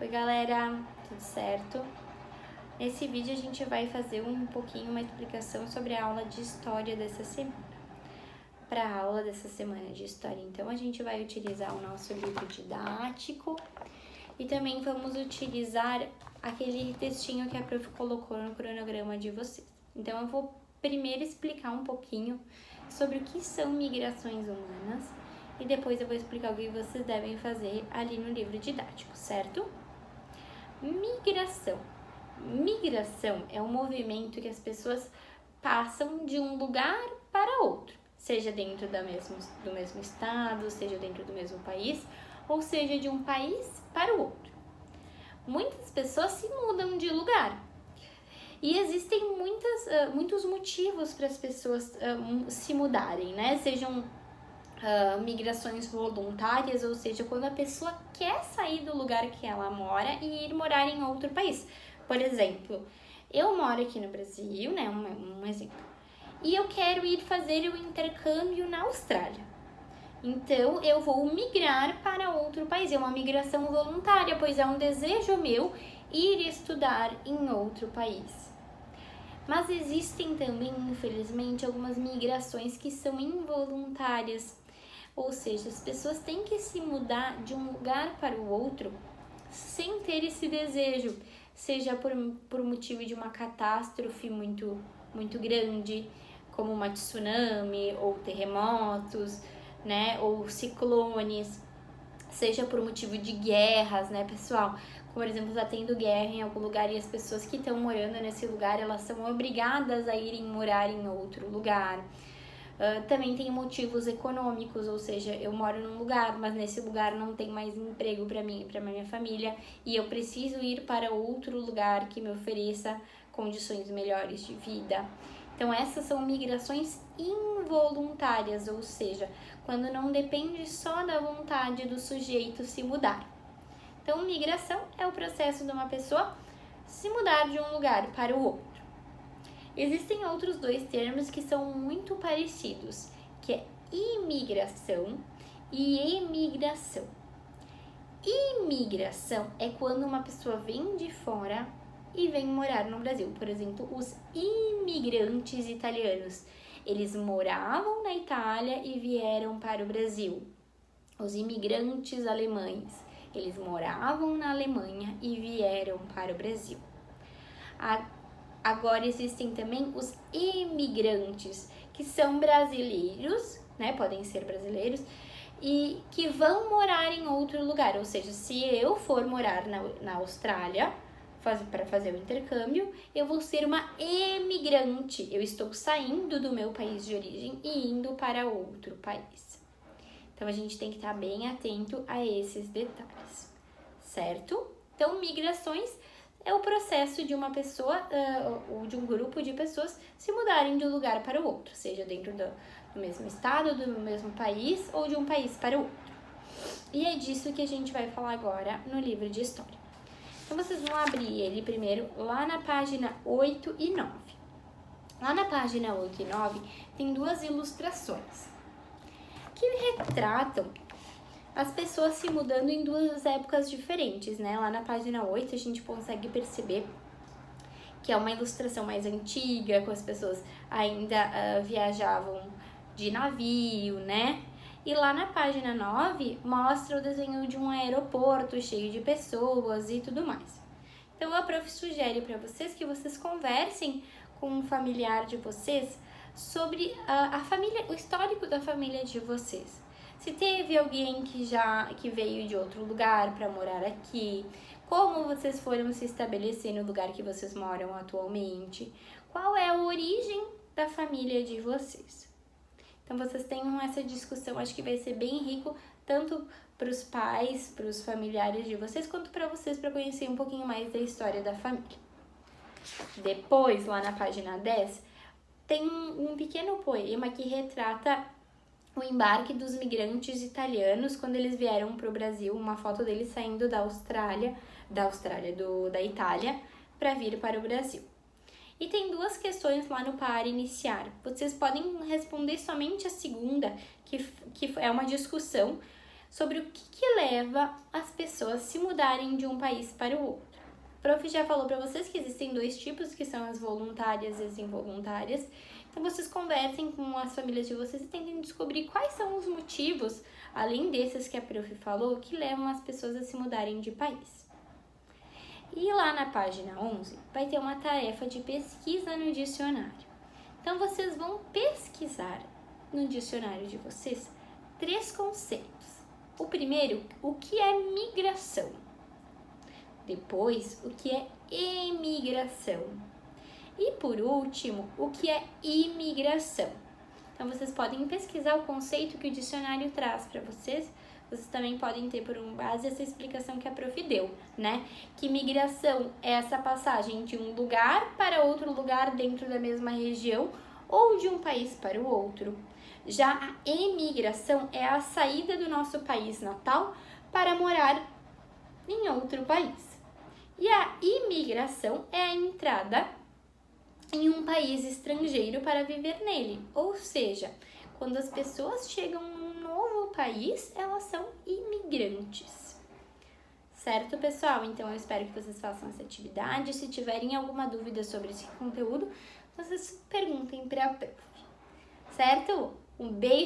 Oi galera, tudo certo? Nesse vídeo a gente vai fazer um pouquinho uma explicação sobre a aula de história dessa semana. Para a aula dessa semana de história, então, a gente vai utilizar o nosso livro didático e também vamos utilizar aquele textinho que a prof colocou no cronograma de vocês. Então, eu vou primeiro explicar um pouquinho sobre o que são migrações humanas e depois eu vou explicar o que vocês devem fazer ali no livro didático, certo? Migração. Migração é um movimento que as pessoas passam de um lugar para outro, seja dentro do mesmo estado, seja dentro do mesmo país, ou seja de um país para o outro. Muitas pessoas se mudam de lugar e existem muitos motivos para as pessoas se mudarem, né? Sejam migrações voluntárias, ou seja, quando a pessoa quer sair do lugar que ela mora e ir morar em outro país. Por exemplo, eu moro aqui no Brasil, né, um exemplo, e eu quero ir fazer o intercâmbio na Austrália. Então, eu vou migrar para outro país. É uma migração voluntária, pois é um desejo meu ir estudar em outro país. Mas existem também, infelizmente, algumas migrações que são involuntárias. Ou seja, as pessoas têm que se mudar de um lugar para o outro sem ter esse desejo, seja por motivo de uma catástrofe muito grande, como uma tsunami ou terremotos, né, ou ciclones, seja por motivo de guerras, né, pessoal? Por exemplo, está tendo guerra em algum lugar e as pessoas que estão morando nesse lugar, elas são obrigadas a irem morar em outro lugar. Também tem motivos econômicos, ou seja, eu moro num lugar, mas nesse lugar não tem mais emprego para mim e para minha família e eu preciso ir para outro lugar que me ofereça condições melhores de vida. Então, essas são migrações involuntárias, ou seja, quando não depende só da vontade do sujeito se mudar. Então, migração é o processo de uma pessoa se mudar de um lugar para o outro. Existem outros dois termos que são muito parecidos, que é imigração e emigração. Imigração é quando uma pessoa vem de fora e vem morar no Brasil. Por exemplo, os imigrantes italianos. Eles moravam na Itália e vieram para o Brasil. Os imigrantes alemães. Eles moravam na Alemanha e vieram para o Brasil. Agora existem também os imigrantes, que são brasileiros, né? Podem ser brasileiros, e que vão morar em outro lugar. Ou seja, se eu for morar na Austrália para fazer o intercâmbio, eu vou ser uma emigrante. Eu estou saindo do meu país de origem e indo para outro país. Então, a gente tem que estar bem atento a esses detalhes, certo? Então, migrações é o processo de uma pessoa ou de um grupo de pessoas se mudarem de um lugar para o outro, seja dentro do mesmo estado, do mesmo país ou de um país para o outro. E é disso que a gente vai falar agora no livro de história. Então, vocês vão abrir ele primeiro lá na página 8 e 9. Lá na página 8 e 9 tem duas ilustrações que retratam as pessoas se mudando em duas épocas diferentes, né? Lá na página 8 a gente consegue perceber que é uma ilustração mais antiga, com as pessoas ainda viajavam de navio, né? E lá na página 9 mostra o desenho de um aeroporto cheio de pessoas e tudo mais. Então a prof sugere para vocês que vocês conversem com um familiar de vocês sobre a família, o histórico da família de vocês. Se teve alguém que veio de outro lugar para morar aqui, como vocês foram se estabelecer no lugar que vocês moram atualmente, qual é a origem da família de vocês. Então, vocês tenham essa discussão, acho que vai ser bem rico, tanto para os pais, para os familiares de vocês, quanto para vocês, para conhecer um pouquinho mais da história da família. Depois, lá na página 10, tem um pequeno poema que retrata o embarque dos migrantes italianos quando eles vieram para o Brasil, uma foto deles saindo da Itália, para vir para o Brasil. E tem duas questões lá no para iniciar. Vocês podem responder somente a segunda, que é uma discussão sobre o que leva as pessoas a se mudarem de um país para o outro. O prof já falou para vocês que existem 2 tipos, que são as voluntárias e as involuntárias. Então, vocês conversem com as famílias de vocês e tentem descobrir quais são os motivos, além desses que a prof falou, que levam as pessoas a se mudarem de país. E lá na página 11, vai ter uma tarefa de pesquisa no dicionário. Então, vocês vão pesquisar no dicionário de vocês 3 conceitos. O primeiro, o que é migração? Depois, o que é emigração? E por último, o que é imigração? Então, vocês podem pesquisar o conceito que o dicionário traz para vocês. Vocês também podem ter por base essa explicação que a prof deu, né? Que migração é essa passagem de um lugar para outro lugar dentro da mesma região ou de um país para o outro. Já a emigração é a saída do nosso país natal para morar em outro país. E a imigração é a entrada em um país estrangeiro para viver nele. Ou seja, quando as pessoas chegam num novo país, elas são imigrantes. Certo, pessoal? Então, eu espero que vocês façam essa atividade. Se tiverem alguma dúvida sobre esse conteúdo, vocês perguntem para a prof. Certo? Um beijo!